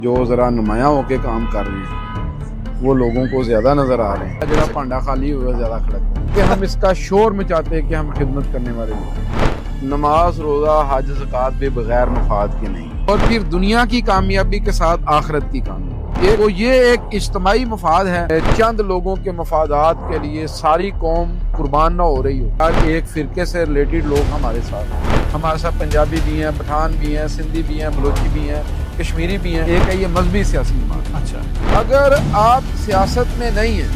जो ज़रा नुमाया होके काम कर रहे हैं वो लोगों को ज़्यादा नज़र आ रहे हैं। जरा पांडा खाली हुआ ज़्यादा खड़क कि हम इसका शोर मचाते हैं कि हम खिदमत करने वाले लोग। नमाज रोज़ा हज ज़कात भी बगैर मफाद के नहीं, और फिर दुनिया की कामयाबी के साथ आखिरत की कामयाबी। तो ये एक इज्तमाई मफाद है। चंद लोगों के मफादात के लिए सारी कौम कुर्बान ना हो रही हो। हर एक फिरके से रिलेटेड लोग हमारे साथ हैं। हमारे साथ पंजाबी भी हैं, पठान भी हैं, सिंधी भी हैं, बलोची भी हैं, कश्मीरी भी हैं। एक है ये मजहबी सियासी जमात। अच्छा, अगर आप सियासत में नहीं हैं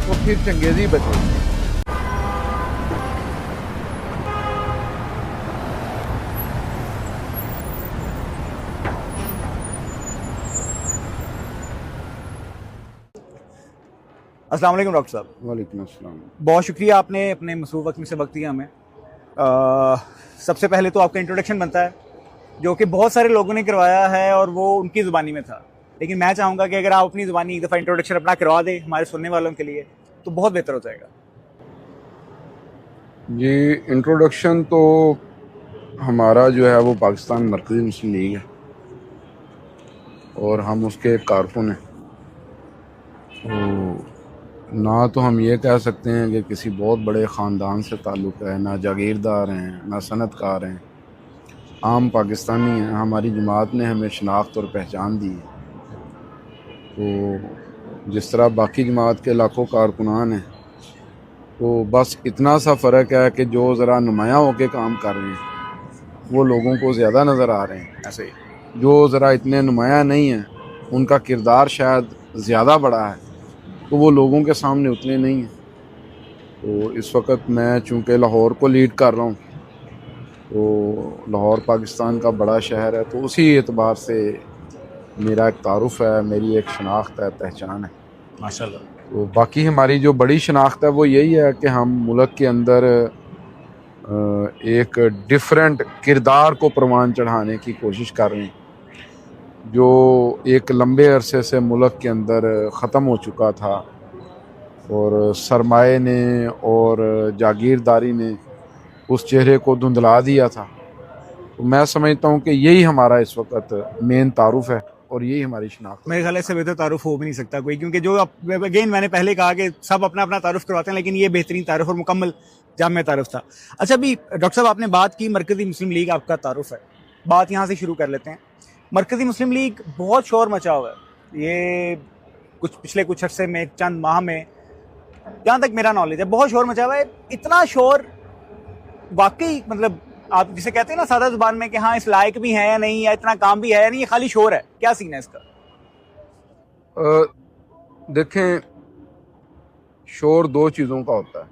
तो फिर चंगेजी बचेगी। अस्सलाम वालेकुम डॉक्टर साहब। वालेकुम अस्सलाम। बहुत शुक्रिया, आपने अपने मसरूफ़ वक्त में से वक्त दिया हमें। सबसे पहले तो आपका इंट्रोडक्शन बनता है जो कि बहुत सारे लोगों ने करवाया है और वो उनकी ज़ुबानी में था, लेकिन मैं चाहूँगा कि अगर आप अपनी ज़ुबानी एक दफ़ा इंट्रोडक्शन अपना करवा दें हमारे सुनने वालों के लिए तो बहुत बेहतर हो जाएगा। जी, इंट्रोडक्शन तो हमारा जो है वो पाकिस्तान मरकज़ी मुस्लिम लीग है और हम उसके कारकुन हैं। तो ना तो हम ये कह सकते हैं कि किसी बहुत बड़े ख़ानदान से ताल्लुक़ है, ना जागीरदार हैं, ना सनतकार हैं, आम पाकिस्तानी हैं। हमारी जमात ने हमें शनाख्त और पहचान दी है। तो जिस तरह बाकी जमात के लाखों कारकुनान हैं, तो बस इतना सा फ़र्क है कि जो ज़रा नुमाया होके काम कर रहे हैं वो लोगों को ज़्यादा नज़र आ रहे हैं। ऐसे ही जो ज़रा इतने नुमाया नहीं हैं उनका किरदार शायद ज़्यादा बड़ा है, तो वो लोगों के सामने उतने नहीं हैं। तो इस वक्त मैं चूँकि लाहौर को लीड कर रहा हूँ, तो लाहौर पाकिस्तान का बड़ा शहर है, तो उसी एतबार से मेरा एक तारुफ़ है, मेरी एक शनाख्त है, पहचान है। माशाल्लाह। तो बाकी हमारी जो बड़ी शनाख्त है वो यही है कि हम मुल्क के अंदर एक डिफरेंट किरदार को परवान चढ़ाने की कोशिश कर रहे हैं, जो एक लंबे अरसे से मुल्क के अंदर ख़त्म हो चुका था और सरमाए ने और जागीरदारी ने उस चेहरे को धुंधला दिया था। तो मैं समझता हूँ कि यही हमारा इस वक्त मेन तारुफ़ है और यही हमारी शनाख्त है। मेरे ख्याल से बेहतर तारुफ हो भी नहीं सकता कोई, क्योंकि जो अगेन मैंने पहले कहा कि सब अपना अपना तारुफ करवाते हैं, लेकिन ये बेहतरीन तारुफ और मुकम्मल जामे तारुफ था। अच्छा, अभी डॉक्टर साहब आपने बात की मरकज़ी मुस्लिम लीग आपका तारुफ है, बात यहाँ से शुरू कर लेते हैं। मरकज़ी मुस्लिम लीग बहुत शोर मचा हुआ है ये पिछले कुछ अरसे में, चंद माह में, जहाँ तक मेरा नॉलेज है बहुत शोर मचा हुआ है। इतना शोर वाकई, मतलब आप जिसे कहते हैं ना सादा जुबान में कि हाँ इस लायक भी है या नहीं, या इतना काम भी है या नहीं, ये खाली शोर है, क्या सीन है इसका? देखें, शोर दो चीज़ों का होता है।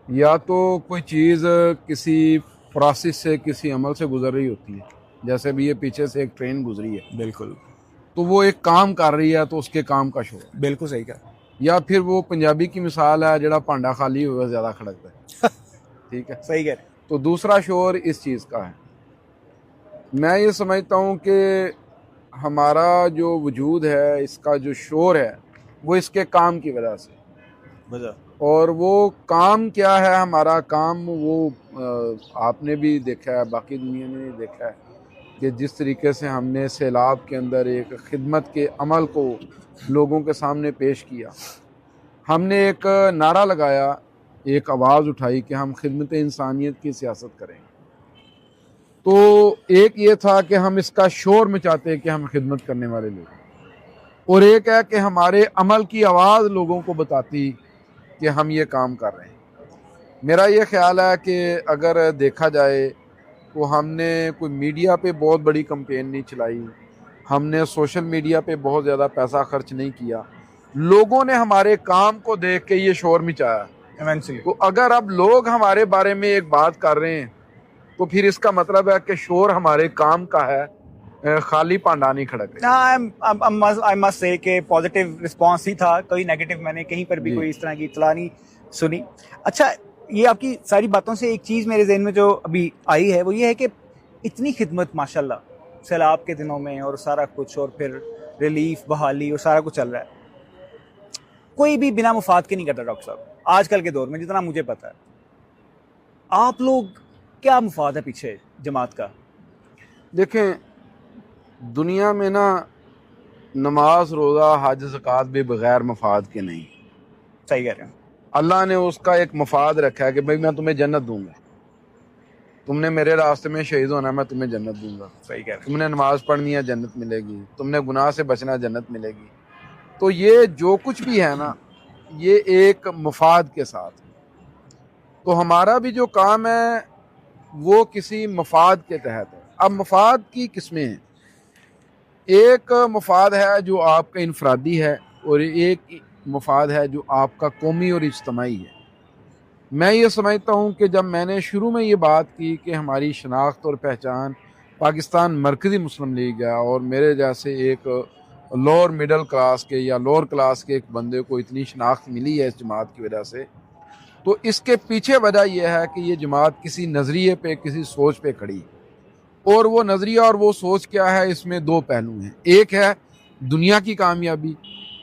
या तो कोई चीज़ किसी प्रोसेस से, किसी अमल से गुजर रही होती है, जैसे भी ये पीछे से एक ट्रेन गुजरी है, बिल्कुल, तो वो एक काम कर रही है, तो उसके काम का शोर। बिल्कुल सही कहा। या फिर वो पंजाबी की मिसाल है, जड़ा पांडा खाली हुआ ज़्यादा खड़कता है। ठीक है, सही कह रहे हैं। तो दूसरा शोर इस चीज़ का है। मैं ये समझता हूँ कि हमारा जो वजूद है, इसका जो शोर है, वो इसके काम की वजह से। और वो काम क्या है? हमारा काम वो आपने भी देखा है, बाकी दुनिया ने भी देखा है कि जिस तरीके से हमने सैलाब के अंदर एक खिदमत के अमल को लोगों के सामने पेश किया। हमने एक नारा लगाया, एक आवाज़ उठाई कि हम खिदमत इंसानियत की सियासत करेंगे। तो एक ये था कि हम इसका शोर मचाते हैं कि हम खिदमत करने वाले लोग, और एक है कि हमारे अमल की आवाज़ लोगों को बताती कि हम ये काम कर रहे हैं। मेरा ये ख्याल है कि अगर देखा जाए तो हमने कोई मीडिया पे बहुत बड़ी कैंपेन नहीं चलाई, हमने सोशल मीडिया पे बहुत ज़्यादा पैसा खर्च नहीं किया, लोगों ने हमारे काम को देख के ये शोर मचाया। तो अगर अब लोग हमारे बारे में एक बात कर रहे हैं तो फिर इसका मतलब है कि शोर हमारे काम का है, खाली पांडा नहीं खड़क। आई मस्ट से कि पॉजिटिव रिस्पांस ही था, कोई नेगेटिव मैंने कहीं पर भी कोई इस तरह की इतला नहीं सुनी। अच्छा, ये आपकी सारी बातों से एक चीज़ मेरे जहन में जो अभी आई है वो ये है कि इतनी खिदमत माशाल्लाह सैलाब के दिनों में और सारा कुछ, और फिर रिलीफ, बहाली और सारा कुछ चल रहा है, कोई भी बिना मुफाद के नहीं करता डॉक्टर साहब आजकल के दौर में, जितना मुझे पता है। आप लोग क्या मुफाद है पीछे जमात का? देखें, दुनिया में ना नमाज रोज़ा हज ज़कात भी बग़ैर मफाद के नहीं। सही कह रहे हैं। अल्लाह ने उसका एक मफाद रखा है कि भाई मैं तुम्हें जन्नत दूंगा, तुमने मेरे रास्ते में शहीद होना, मैं तुम्हें जन्नत दूंगा। सही कह रहे हैं। तुमने नमाज पढ़नी है, जन्नत मिलेगी। तुमने गुनाह से बचना, जन्नत मिलेगी। तो ये जो कुछ भी है ना, ये एक मफाद के साथ। तो हमारा भी जो काम है वो किसी मफाद के तहत है। अब मफाद की किस्में हैं। एक मफाद है जो आपका इनफरादी है और एक मफाद है जो आपका कौमी और इज्तमाही है। मैं ये समझता हूँ कि जब मैंने शुरू में ये बात की कि हमारी शनाख्त और पहचान पाकिस्तान मरकज़ी मुस्लिम लीग है और मेरे जैसे एक लोअर मिडल क्लास के या लोअर क्लास के एक बंदे को इतनी शनाख्त मिली है इस जमात की वजह से, तो इसके पीछे वजह यह है कि ये जमात किसी नज़रिए पे, किसी सोच पे खड़ी। और वो नज़रिया और वो सोच क्या है, इसमें दो पहलू हैं। एक है दुनिया की कामयाबी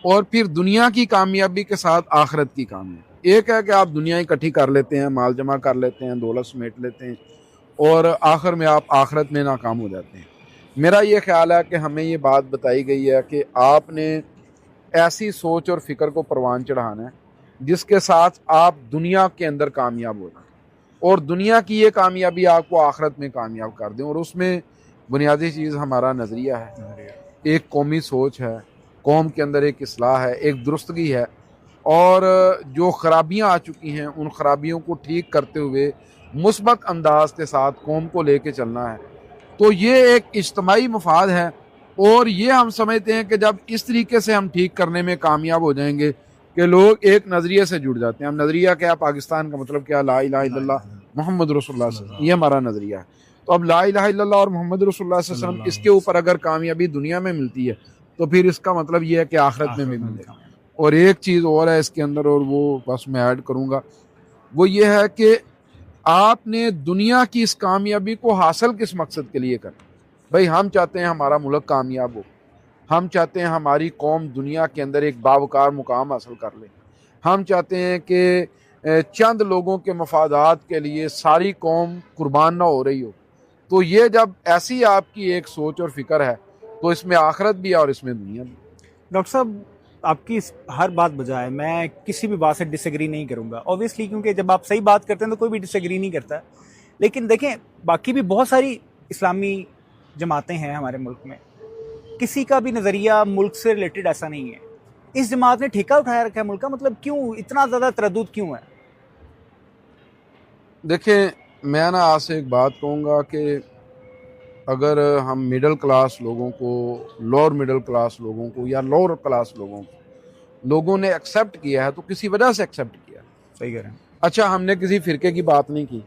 और फिर दुनिया की कामयाबी के साथ आखिरत की कामयाबी। एक है कि आप दुनिया इकट्ठी कर लेते हैं, माल जमा कर लेते हैं, दौलत समेट लेते हैं और आखिर में आप आखिरत में नाकाम हो जाते हैं। मेरा ये ख्याल है कि हमें ये बात बताई गई है कि आपने ऐसी सोच और फिक्र को परवान चढ़ाना है जिसके साथ आप दुनिया के अंदर कामयाब हो जाए और दुनिया की ये कामयाबी आपको आखिरत में कामयाब कर दें। और उसमें बुनियादी चीज़ हमारा नज़रिया है, एक कौमी सोच है, कौम के अंदर एक इस्लाह है, एक दुरुस्तगी है और जो ख़राबियाँ आ चुकी हैं उन ख़राबियों को ठीक करते हुए मुस्बत अंदाज के साथ कौम को लेके चलना है। तो ये एक इज्तमाही मफाद है और ये हम समझते हैं कि जब इस तरीके से हम ठीक करने में कामयाब हो जाएंगे कि लोग एक नज़रिए से जुड़ जाते हैं। हम नज़रिया क्या, पाकिस्तान का मतलब क्या, ला इलाहा इल्लल्लाह मोहम्मद रसूलुल्लाह सल्लल्लाहु अलैहि वसल्लम, ये हमारा नज़रिया है। तो अब ला इलाहा इल्लल्लाह और मोहम्मद रसूलुल्लाह सल्लल्लाहु अलैहि वसल्लम, इसके ऊपर अगर कामयाबी दुनिया में मिलती है तो फिर इसका मतलब ये है कि आखिरत में भी मिलेगा। और एक चीज़ और है इसके अंदर, और वो बस मैं ऐड करूँगा, वो ये है कि आपने दुनिया की इस कामयाबी को हासिल किस मकसद के लिए करना। भाई हम चाहते हैं हमारा मुल्क कामयाब हो, हम चाहते हैं हमारी कौम दुनिया के अंदर एक बावकार मुकाम हासिल कर ले, हम चाहते हैं कि चंद लोगों के मफादात के लिए सारी कौम कुर्बान ना हो रही हो। तो ये जब ऐसी आपकी एक सोच और फिक्र है तो इसमें आखिरत भी है और इसमें दुनिया भी। डॉक्टर साहब, आपकी हर बात बजाय मैं किसी भी बात से डिसएग्री नहीं करूंगा ऑब्वियसली, क्योंकि जब आप सही बात करते हैं तो कोई भी डिसएग्री नहीं करता। लेकिन देखें, बाकी भी बहुत सारी इस्लामी जमातें हैं हमारे मुल्क में, किसी का भी नज़रिया मुल्क से रिलेटेड ऐसा नहीं है। इस जमात ने ठेका उठाया रखा है मुल्क का, मतलब क्यों इतना ज़्यादा तरद्दुद क्यों है? देखिए, मैं ना आज से एक बात कहूँगा कि अगर हम मिडिल क्लास लोगों को, लोअर मिडिल क्लास लोगों को या लोअर क्लास लोगों ने एक्सेप्ट किया है तो किसी वजह से एक्सेप्ट किया। सही कह रहे हैं। अच्छा, हमने किसी फ़िरके की बात नहीं की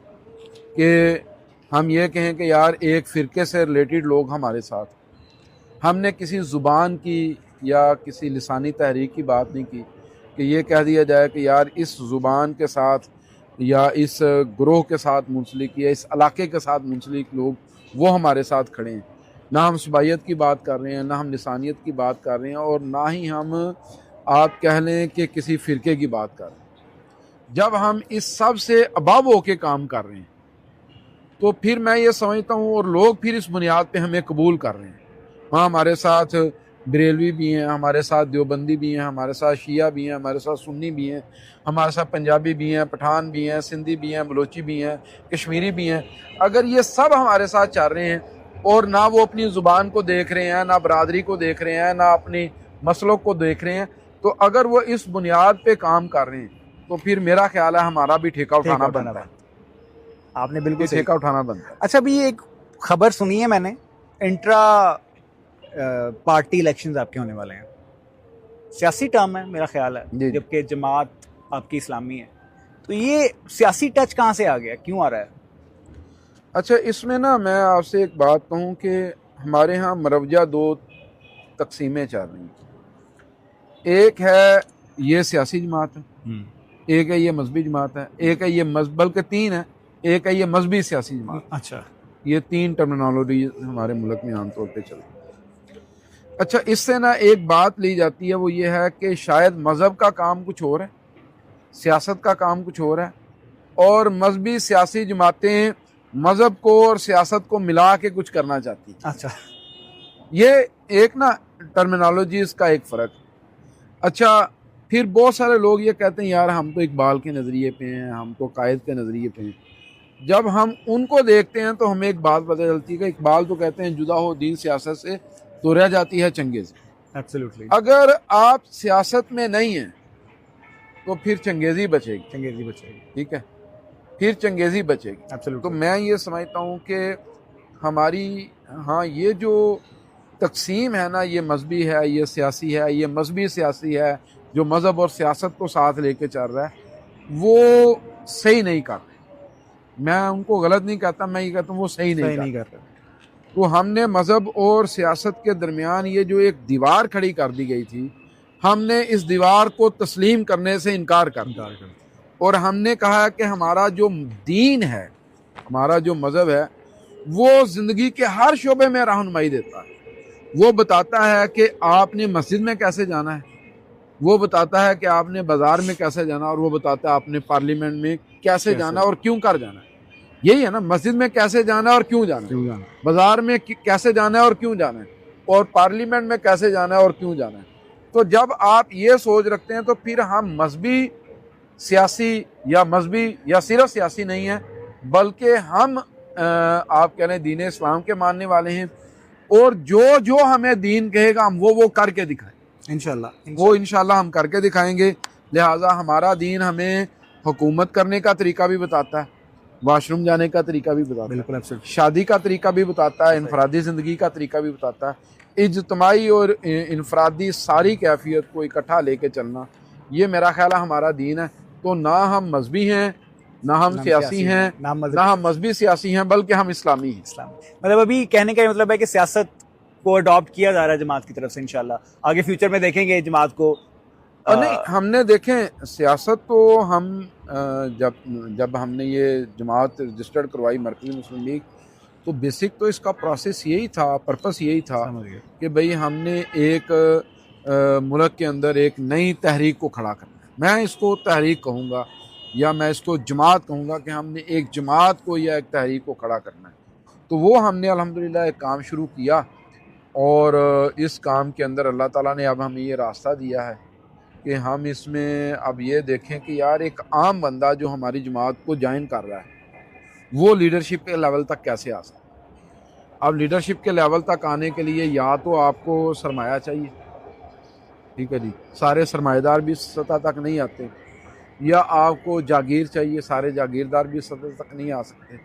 कि हम ये कहें कि यार एक फ़िरके से रिलेटेड लोग हमारे साथ, हमने किसी ज़ुबान की या किसी लिसानी तहरीक की बात नहीं की कि ये कह दिया जाए कि यार इस ज़ुबान के साथ या इस ग्रोह के साथ मुंसलिक या इस इलाके के साथ मुंसलिक लोग वो हमारे साथ खड़े हैं। ना हम सुबाइयत की बात कर रहे हैं, ना हम लिसानियत की बात कर रहे हैं और ना ही हम आप कह लें कि किसी फ़िरके की बात कर रहे हैं। जब हम इस सब से अबाव होके काम कर रहे हैं तो फिर मैं ये समझता हूँ और लोग फिर इस बुनियाद पे हमें कबूल कर रहे हैं। हाँ, हमारे साथ बरेलवी भी हैं, हमारे साथ देवबंदी भी हैं, हमारे साथ शिया भी हैं, हमारे साथ सुन्नी भी हैं, हमारे साथ पंजाबी भी हैं, पठान भी हैं, सिंधी भी हैं, बलोची भी हैं, कश्मीरी भी हैं। अगर ये सब हमारे साथ चल रहे हैं और ना वो अपनी ज़ुबान को देख रहे हैं, ना बरादरी को देख रहे हैं, ना अपनी मसलों को देख रहे हैं, तो अगर वो इस बुनियाद पे काम कर रहे हैं तो फिर मेरा ख्याल है हमारा भी ठेका उठाना बनता है। आपने बिल्कुल ठेका उठाना बनता है। अच्छा, अभी एक खबर सुनी है मैंने, इंट्रा पार्टी इलेक्शंस आपके होने वाले हैं, सियासी टर्म है मेरा ख्याल है, जबकि जमात आपकी इस्लामी है, तो ये सियासी टच कहाँ से आ गया, क्यों आ रहा है? अच्छा, इसमें ना मैं आपसे एक बात कहूँ कि हमारे यहाँ मरवजा दो तकसीमें चल रही हैं। एक है ये सियासी जमात है, एक है ये मजहबी जमात है, एक है ये बल्कि तीन है, एक है ये मजहबी सियासी जमात। अच्छा, ये तीन टर्मिनोलॉजी हमारे मुल्क में आमतौर पे चलती है। अच्छा, इससे ना एक बात ली जाती है, वो ये है कि शायद मज़हब का काम कुछ और है, सियासत का काम कुछ और है और मजहबी सियासी जमातें मज़हब को और सियासत को मिला के कुछ करना चाहती हैं। अच्छा, ये एक ना टर्मिनोलॉजीज का एक फ़र्क। अच्छा, फिर बहुत सारे लोग ये कहते हैं यार हम तो इकबाल के नज़रिए पे हैं, हम तो कायद के नज़रिए पे हैं। जब हम उनको देखते हैं तो हमें एक बात पता चलती है कि इकबाल तो कहते हैं जुदा हो दीन सियासत से तो रह जाती है चंगेज़। एब्सोल्युटली। अगर आप सियासत में नहीं हैं तो फिर चंगेज़ी बचेगी। चंगेजी बचेगी। ठीक है, फिर चंगेज़ी बचेगी। तो एब्सोल्युटली। मैं ये समझता हूँ कि हमारी, हाँ, ये जो तकसीम है ना, ये मजहबी है, ये सियासी है, ये मजहबी सियासी है, जो मज़हब और सियासत को साथ लेके चल रहा है, वो सही नहीं कर रहे। मैं उनको गलत नहीं कहता, मैं ये कहता हूँ वो सही नहीं सही कर नहीं रहे। कर रहे। तो हमने मज़हब और सियासत के दरमियान ये जो एक दीवार खड़ी कर दी गई थी, हमने इस दीवार को तस्लीम करने से इनकार कर दिया। और हमने कहा कि हमारा जो दीन है, हमारा जो मज़हब है, वो ज़िंदगी के हर शोबे में रहनुमाई देता है। वो बताता है कि आपने मस्जिद में कैसे जाना है, वो बताता है कि आपने बाजार में कैसे जाना, और वो बताता है आपने पार्लियामेंट में कैसे जाना और क्यों कर जाना है। यही है ना, मस्जिद में कैसे जाना है और क्यों जाना है, बाजार में कैसे जाना है और क्यों जाना है, और पार्लियामेंट में कैसे जाना है और क्यों जाना है। तो जब आप ये सोच रखते हैं तो फिर हम मजहबी सियासी या मजहबी या सिर्फ सियासी नहीं है, बल्कि हम आप कह रहे हैं दीन इस्लाम के मानने वाले हैं, और जो जो हमें दीन कहेगा हम वो करके दिखाएं। इंशाल्लाह। वो इंशाल्लाह हम करके दिखाएंगे। लिहाजा हमारा दीन हमें हुकूमत करने का तरीका भी बताता है, वाशरूम जाने का तरीका भी बताता बिल्कुल है, absolutely। शादी का तरीका भी बताता है, इनफरादी ज़िंदगी का तरीका भी बताता है। इज्तमाई और इनफरादी सारी कैफियत को इकट्ठा लेके चलना, ये मेरा ख्याल है हमारा दीन है। तो ना हम मजहबी हैं, ना हम सियासी हैं, ना हम मजहबी सियासी हैं, बल्कि हम इस्लामी हैं। मतलब अभी कहने का मतलब है कि सियासत को अडॉप्ट किया जा रहा है जमात की तरफ से। इंशाल्लाह आगे फ्यूचर में देखेंगे जमात को। और नहीं, हमने देखें सियासत तो हम जब हमने ये जमात रजिस्टर्ड करवाई मरकज़ी मुस्लिम लीग, तो बेसिक तो इसका प्रोसेस यही था, पर्पस यही था कि भाई हमने एक मुल्क के अंदर एक नई तहरीक को खड़ा करना है। मैं इसको तहरीक कहूँगा या मैं इसको जमात कहूँगा कि हमने एक जमात को या एक तहरीक को खड़ा करना है। तो वो हमने अल्हम्दुलिल्लाह एक काम शुरू किया, और इस काम के अंदर अल्लाह ताला ने अब हमें ये रास्ता दिया है कि हम इसमें अब ये देखें कि यार एक आम बंदा जो हमारी जमात को ज्वाइन कर रहा है वो लीडरशिप के लेवल तक कैसे आ सकता है। अब लीडरशिप के लेवल तक आने के लिए या तो आपको सरमाया चाहिए, ठीक है जी, सारे सरमाएदार भी सतह तक नहीं आते, या आपको जागीर चाहिए, सारे जागीरदार भी सतह तक नहीं आ सकते,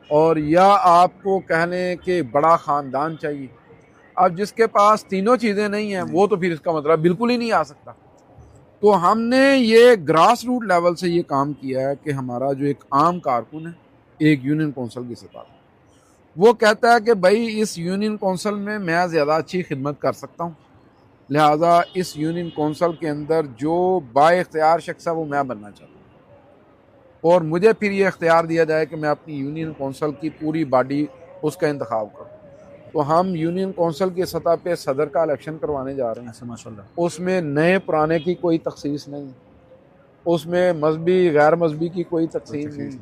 और या आपको कह लें कि बड़ा ख़ानदान चाहिए। अब जिसके पास तीनों चीज़ें नहीं हैं वो तो फिर इसका मतलब बिल्कुल ही नहीं आ सकता। तो हमने ये ग्रास रूट लेवल से ये काम किया है कि हमारा जो एक आम कारकुन है एक यूनियन कौंसिल की सतह, वो कहता है कि भाई इस यूनियन कौंसिल में मैं ज़्यादा अच्छी खिदमत कर सकता हूँ, लिहाजा इस यूनियन कौंसिल के अंदर जो बाइख्तियार शख्स है वो मैं बनना चाहता हूँ, और मुझे फिर ये इख्तियार दिया जाए कि मैं अपनी यूनियन कौंसिल की पूरी बॉडी उसका इंतखाब करूँ। तो हम यूनियन कौंसिल की सतह पे सदर का इलेक्शन करवाने जा रहे हैं। माशाल्लाह। उसमें नए पुराने की कोई तखसीस नहीं, उसमें मजहबी गैर मजहबी की कोई तकसीम नहीं,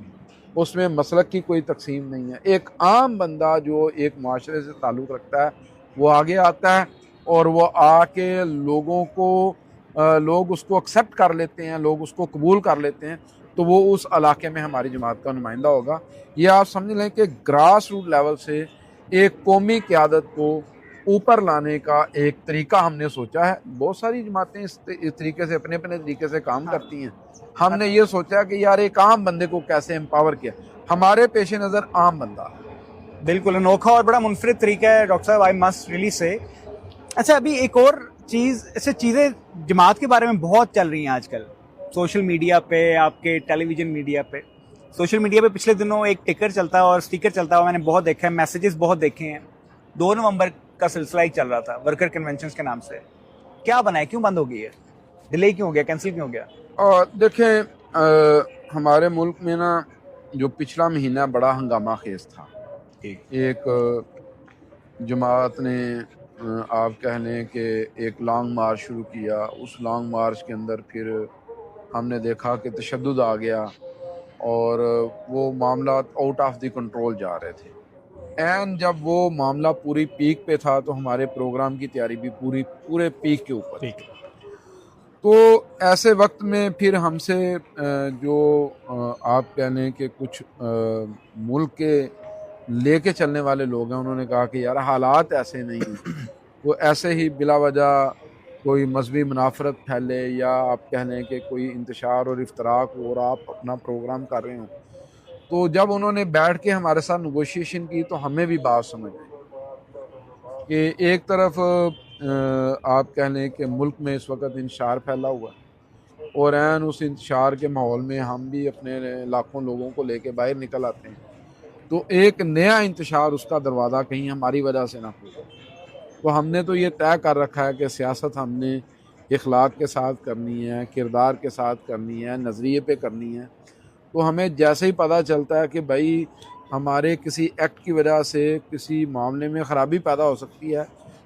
उसमें मसलक की कोई तकसीम नहीं है। एक आम बंदा जो एक माशरे से ताल्लुक़ रखता है वो आगे आता है, और वो आके लोगों को लोग उसको एक्सेप्ट कर लेते हैं, लोग उसको कबूल कर लेते हैं, तो वो उस इलाके में हमारी जमात का नुमाइंदा होगा। ये आप समझ लें कि ग्रास रूट लेवल से एक कौमी क़यादत को ऊपर लाने का एक तरीका हमने सोचा है। बहुत सारी जमातें इस तरीके से अपने अपने तरीके से काम करती हैं। हमने ये सोचा कि यार एक आम बंदे को कैसे एम्पावर किया, हमारे पेश नज़र आम बंदा। बिल्कुल अनोखा और बड़ा मुनफरिद तरीका है डॉक्टर साहब, आई मस्ट रियली से। अच्छा, अभी एक और चीज़, ऐसे चीज़ें जमात के बारे में बहुत चल रही हैं आजकल सोशल मीडिया पे, आपके टेलीविज़न मीडिया पे। सोशल मीडिया पे पिछले दिनों एक टिकर चलता है और स्टिकर चलता हुआ मैंने बहुत देखा है, मैसेजेस बहुत देखे हैं। 2 नवंबर का सिलसिला ही चल रहा था वर्कर कन्वेंशन के नाम से। क्या बना है, क्यों बंद हो गई है, डिले क्यों हो गया, कैंसिल क्यों हो गया? और देखें हमारे मुल्क में ना जो पिछला महीना बड़ा हंगामा खेज था। एक जमात ने आप कह लें कि एक लॉन्ग मार्च शुरू किया। उस लॉन्ग मार्च के अंदर फिर हमने देखा कि तशद्दुद आ गया और वो मामला आउट ऑफ द कंट्रोल जा रहे थे। एन जब वो मामला पूरी पीक पे था तो हमारे प्रोग्राम की तैयारी भी पूरे पीक के ऊपर। ठीक। तो ऐसे वक्त में फिर हमसे जो आप कह लें कि कुछ मुल्क के लेके चलने वाले लोग हैं, उन्होंने कहा कि यार हालात ऐसे नहीं हैं, वो ऐसे ही बिला वजह कोई मजहबी मुनाफरत फैले या आप कह लें कि कोई इंतशार और इफ्तराक हो और आप अपना प्रोग्राम कर रहे हो। तो जब उन्होंने बैठ के हमारे साथ नेगोशिएशन की तो हमें भी बात समझ आई कि एक तरफ आप कह लें कि मुल्क में इस वक्त इंतशार फैला हुआ है और ऐन उस इंतशार के माहौल में हम भी अपने लाखों लोगों को लेके बाहर निकल आते हैं, तो एक नया इंतशार उसका दरवाज़ा कहीं हमारी वजह से ना खुले। तो हमने तो ये तय कर रखा है कि सियासत हमने इखलाक के साथ करनी है, किरदार के साथ करनी है, नज़रिए पे करनी है। तो हमें जैसे ही पता चलता है कि भाई हमारे किसी एक्ट की वजह से किसी मामले में ख़राबी पैदा हो सकती है,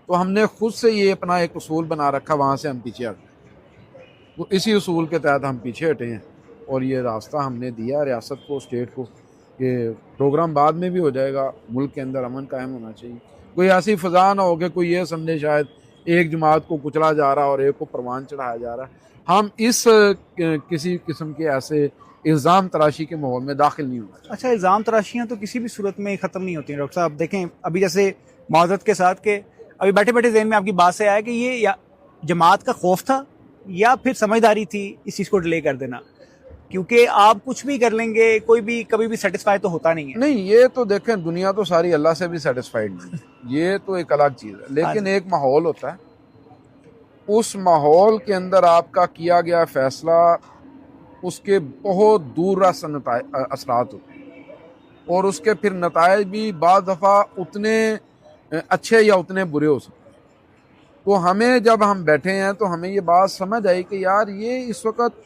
तो हमने खुद से ये अपना एक उसूल बना रखा, वहाँ से हम पीछे हट गए। तो इसी उसूल के तहत हम पीछे हटे हैं और ये रास्ता हमने दिया रियासत को, स्टेट को, कि प्रोग्राम बाद में भी हो जाएगा, मुल्क के अंदर अमन कायम होना चाहिए। कोई ऐसी फ़ज़ा ना हो कि कोई ये समझे शायद एक जमात को कुचला जा रहा है और एक को परवान चढ़ाया जा रहा है। हम इस किसी किस्म के ऐसे इल्ज़ाम तराशी के माहौल में दाखिल नहीं होना। अच्छा, इल्ज़ाम तराशियाँ तो किसी भी सूरत में ख़त्म नहीं होती हैं डॉक्टर साहब। देखें अभी जैसे माज़रत के साथ के अभी बैठे बैठे ज़हन में आपकी बात से आया कि ये या जमात का खौफ था या फिर समझदारी थी इस चीज़ को डिले कर देना, क्योंकि आप कुछ भी कर लेंगे, कोई भी कभी भी सेटिस्फाई तो होता नहीं है। नहीं, ये तो देखें दुनिया तो सारी अल्लाह से भी सेटिस्फाइड नहीं है, ये तो एक अलग चीज़ है, लेकिन एक माहौल होता है, उस माहौल के अंदर आपका किया गया फैसला उसके बहुत दूर असरात होते हैं और उसके फिर नतायज भी बाज़ दफ़ा उतने अच्छे या उतने बुरे हो सकते हैं। तो हमें जब हम बैठे हैं तो हमें ये बात समझ आई कि यार ये इस वक्त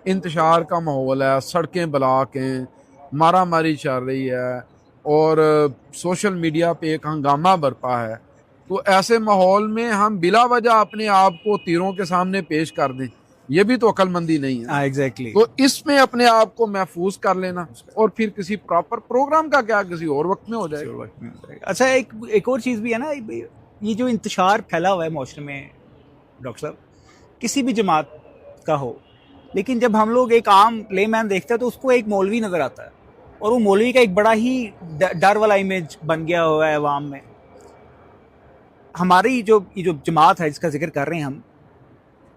इंतशार का माहौल है, सड़कें ब्लॉक हैं, मारा मारी चल रही है और सोशल मीडिया पे एक हंगामा बरपा है। तो ऐसे माहौल में हम बिला वजह अपने आप को तीरों के सामने पेश कर दें, ये भी तो अक्लमंदी नहीं है। एग्जैक्टली। तो इसमें अपने आप को महफूज कर लेना और फिर किसी प्रॉपर प्रोग्राम का क्या किसी और वक्त में हो जाएगा। अच्छा, एक और चीज़ भी है ना, ये जो इंतशार फैला हुआ है माशरे में डॉक्टर साहब, किसी भी जमात का हो, लेकिन जब हम लोग एक आम लेमैन देखते हैं तो उसको एक मौलवी नज़र आता है और वो मौलवी का एक बड़ा ही डर वाला इमेज बन गया हुआ है अवाम में। हमारी जो जमात है जिसका जिक्र कर रहे हैं हम,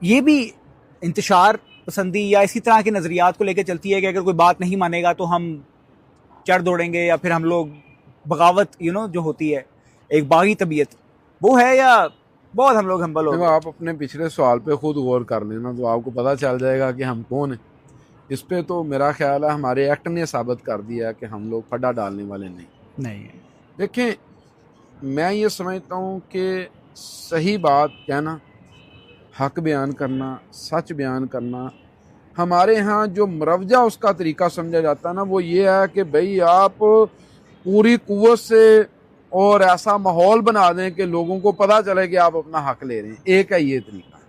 ये भी इंतशार पसंदी या इसी तरह के नज़रियात को लेकर चलती है कि अगर कोई बात नहीं मानेगा तो हम चढ़ दौड़ेंगे या फिर हम लोग बगावत जो होती है एक बागी तबीयत, वो है या बहुत हम लोग हम्बल हो गए? आप अपने पिछले सवाल पे खुद गौर कर लेना तो आपको पता चल जाएगा कि हम कौन हैं। इस पे तो मेरा ख्याल है हमारे एक्ट ने साबित कर दिया कि हम लोग फड्डा डालने वाले नहीं है। देखें, मैं ये समझता हूँ कि सही बात कहना, हक बयान करना, सच बयान करना, हमारे यहाँ जो मुरवजा उसका तरीका समझा जाता है ना, वो ये है कि भाई आप पूरी कुव्वत से और ऐसा माहौल बना दें कि लोगों को पता चले कि आप अपना हक ले रहे हैं। एक है ये तरीका।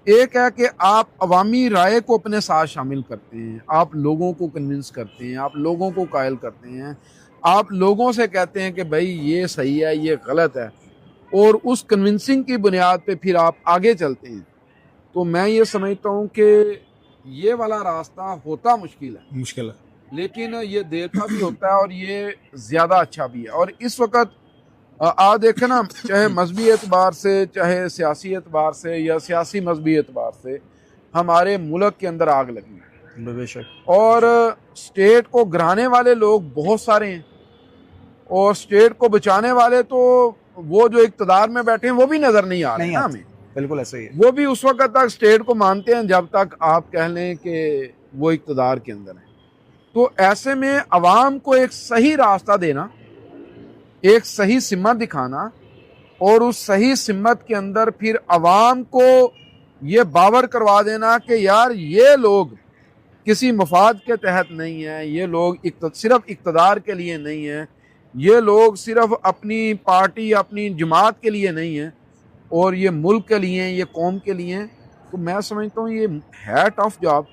एक है कि आप अवामी राय को अपने साथ शामिल करते हैं, आप लोगों को कन्विंस करते हैं, आप लोगों को कायल करते हैं, आप लोगों से कहते हैं कि भाई ये सही है, ये गलत है, और उस कन्विंसिंग की बुनियाद पे फिर आप आगे चलते हैं। तो मैं ये समझता हूँ कि ये वाला रास्ता होता मुश्किल है, लेकिन ये देर का भी होता है और ये ज़्यादा अच्छा भी है। और इस वक्त आप देखें ना, चाहे मजहबी एतबार से, चाहे सियासी एतबार से या सियासी मजहबी एतबार से, हमारे मुल्क के अंदर आग लगी है बेशक, और स्टेट को गिराने वाले लोग बहुत सारे हैं और स्टेट को बचाने वाले तो वो जो इक़्तिदार में बैठे हैं वो भी नज़र नहीं आ रहे हैं हमें। बिल्कुल ऐसे ही है। वो भी उस वक्त तक स्टेट को मानते हैं जब तक आप कह लें कि वो इक़्तिदार के अंदर है। तो ऐसे में अवाम को एक सही रास्ता देना, एक सही सिमत दिखाना और उस सही सिमत के अंदर फिर अवाम को ये बावर करवा देना कि यार ये लोग किसी मफाद के तहत नहीं है, ये लोग सिर्फ इक़्तिदार के लिए नहीं है, ये लोग सिर्फ अपनी पार्टी अपनी जमात के लिए नहीं है और ये मुल्क के लिए हैं, ये कौम के लिए हैं। तो मैं समझता हूँ ये है टफ जॉब,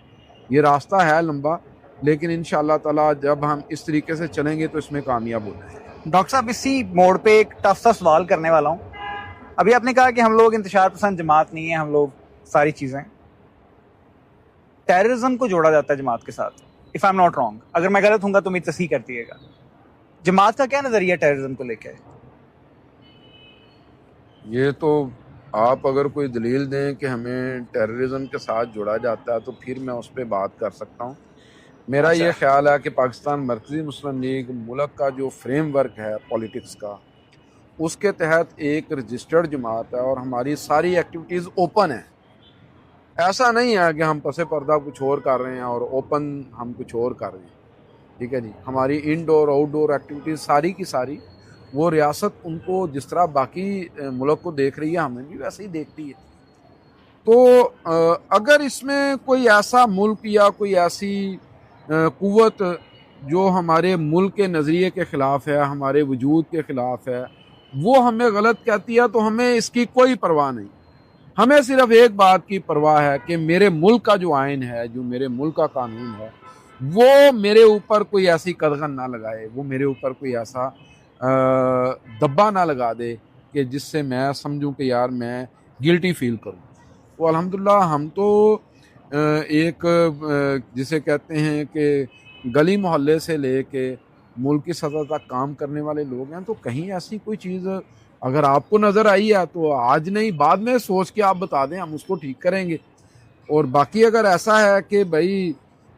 ये रास्ता है लंबा, लेकिन इंशाअल्लाह ताला जब हम इस तरीके से चलेंगे तो इसमें कामयाब हो जाएंगे। डॉक्टर साहब इसी मोड़ पे एक टफ सा सवाल करने वाला हूँ। अभी आपने कहा कि हम लोग इंतशार पसंद जमात नहीं है, हम लोग सारी चीज़ें, टेररिज्म को जोड़ा जाता है जमात के साथ, if I am not wrong. अगर मैं गलत हूँ तो मेरी तस्दीक कर दिएगा। जमात का क्या नज़रिया टेररिज्म को लेकर है? ये तो आप अगर कोई दलील दें कि हमें टेररिज्म के साथ जोड़ा जाता है तो फिर मैं उस पर बात कर सकता हूँ। मेरा अच्छा। ये ख्याल है कि पाकिस्तान मरकज़ी मुस्लिम लीग मुल्क का जो फ्रेमवर्क है पॉलिटिक्स का, उसके तहत एक रजिस्टर्ड जमात है और हमारी सारी एक्टिविटीज़ ओपन है। ऐसा नहीं है कि हम पसे पर्दा कुछ और कर रहे हैं और ओपन हम कुछ और कर रहे हैं। ठीक है जी, हमारी इनडोर आउटडोर एक्टिविटीज़ सारी की सारी वो रियासत उनको जिस तरह बाकी मुल्क को देख रही है हमें भी वैसे ही देखती है। तो अगर इसमें कोई ऐसा मुल्क या कोई ऐसी कुव्वत जो हमारे मुल्क के नज़रिए के ख़िलाफ़ है, हमारे वजूद के ख़िलाफ़ है, वो हमें गलत कहती है तो हमें इसकी कोई परवाह नहीं। हमें सिर्फ एक बात की परवाह है कि मेरे मुल्क का जो आइन है, जो मेरे मुल्क का कानून है, वो मेरे ऊपर कोई ऐसी कदगन ना लगाए, वो मेरे ऊपर कोई ऐसा दब्बा ना लगा दे कि जिससे मैं समझूं कि यार मैं गिल्टी फील करूं। तो अल्हम्दुलिल्लाह हम तो एक जिसे कहते हैं कि गली मोहल्ले से लेके मुल्क की सतह तक काम करने वाले लोग हैं, तो कहीं ऐसी कोई चीज़ अगर आपको नज़र आई है तो आज नहीं बाद में सोच के आप बता दें, हम उसको ठीक करेंगे। और बाकी अगर ऐसा है कि भाई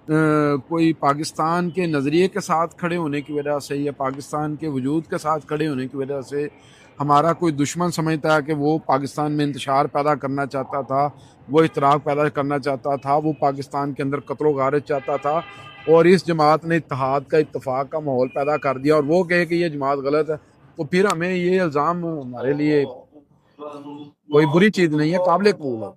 कोई पाकिस्तान के नज़रिए के साथ खड़े होने की वजह से या पाकिस्तान के वजूद के साथ खड़े होने की वजह से हमारा कोई दुश्मन समझता है कि वो पाकिस्तान में इंतशार पैदा करना चाहता था, वो इतराक़ पैदा करना चाहता था, वो पाकिस्तान के अंदर कत्ल गारत चाहता था और इस जमात ने इत्तेहाद का इत्तफाक़ का माहौल पैदा कर दिया और वो कहे कि ये जमात गलत है, तो फिर हमें ये इल्ज़ाम हमारे लिए कोई बुरी चीज़ नहीं है, काबिल कबूल है।